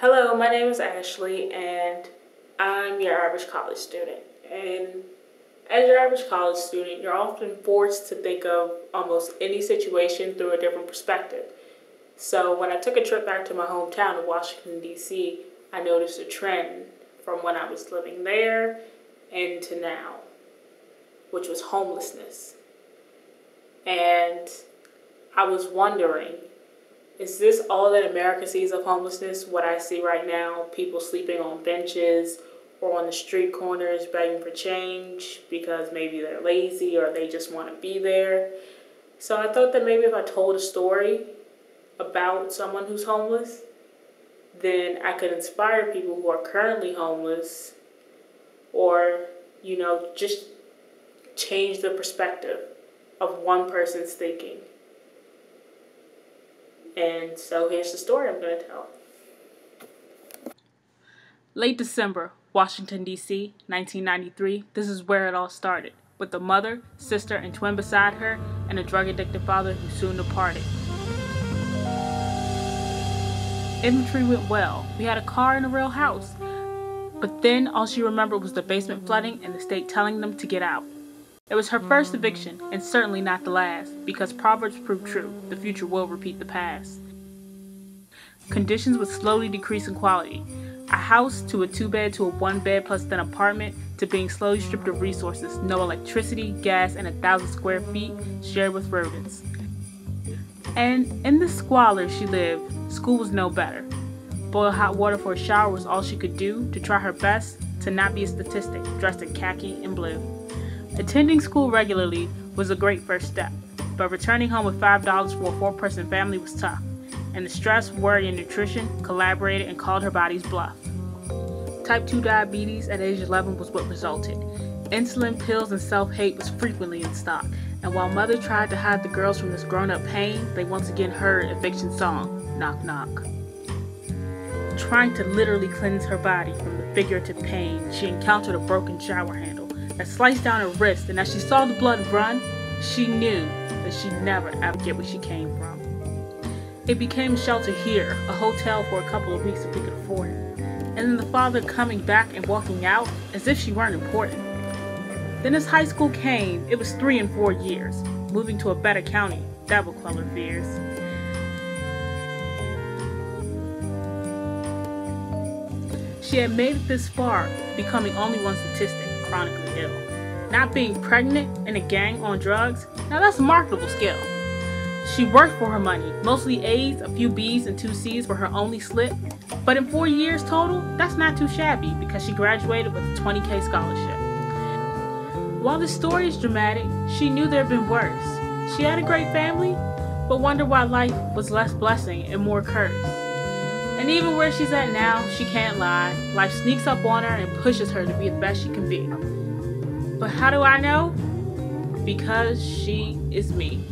Hello, my name is Ashley, and I'm your average college student. And as your average college student, you're often forced to think of almost any situation through a different perspective. So when I took a trip back to my hometown of Washington, D.C., I noticed a trend from when I was living there and to now, which was homelessness. And I was wondering, is this all that America sees of homelessness? What I see right now, people sleeping on benches or on the street corners begging for change because maybe they're lazy or they just want to be there. So I thought that maybe if I told a story about someone who's homeless, then I could inspire people who are currently homeless or, just change the perspective of one person's thinking. And so here's the story I'm going to tell. Late December, Washington, D.C., 1993. This is where it all started, with a mother, sister, and twin beside her, and a drug-addicted father who soon departed. Inventory went well. We had a car and a real house. But then all she remembered was the basement flooding and the state telling them to get out. It was her first eviction, and certainly not the last, because Proverbs prove true, the future will repeat the past. Conditions would slowly decrease in quality. A house to a 2-bed to a 1-bed plus then apartment to being slowly stripped of resources, no electricity, gas, and 1,000 square feet shared with rodents. And in the squalor she lived, school was no better. Boil hot water for a shower was all she could do to try her best to not be a statistic dressed in khaki and blue. Attending school regularly was a great first step, but returning home with $5 for a 4-person family was tough, and the stress, worry, and nutrition collaborated and called her body's bluff. Type 2 diabetes at age 11 was what resulted. Insulin, pills, and self-hate was frequently in stock, and while mother tried to hide the girls from this grown-up pain, they once again heard eviction song, Knock Knock. Trying to literally cleanse her body from the figurative pain, she encountered a broken shower handle that sliced down her wrist, and as she saw the blood run, she knew that she'd never ever get where she came from. It became shelter here, a hotel for a couple of weeks if we could afford it, and then the father coming back and walking out as if she weren't important. Then as high school came, it was 3 and 4 years. Moving to a better county, that would quell her fears. She had made it this far, becoming only one statistic, chronically ill. Not being pregnant in a gang on drugs, now that's a marketable skill. She worked for her money, mostly A's, a few B's, and 2 C's were her only slip. But in 4 years total, that's not too shabby because she graduated with a $20,000 scholarship. While the story is dramatic, she knew there had been worse. She had a great family, but wondered why life was less blessing and more curse. And even where she's at now, she can't lie. Life sneaks up on her and pushes her to be the best she can be. But how do I know? Because she is me.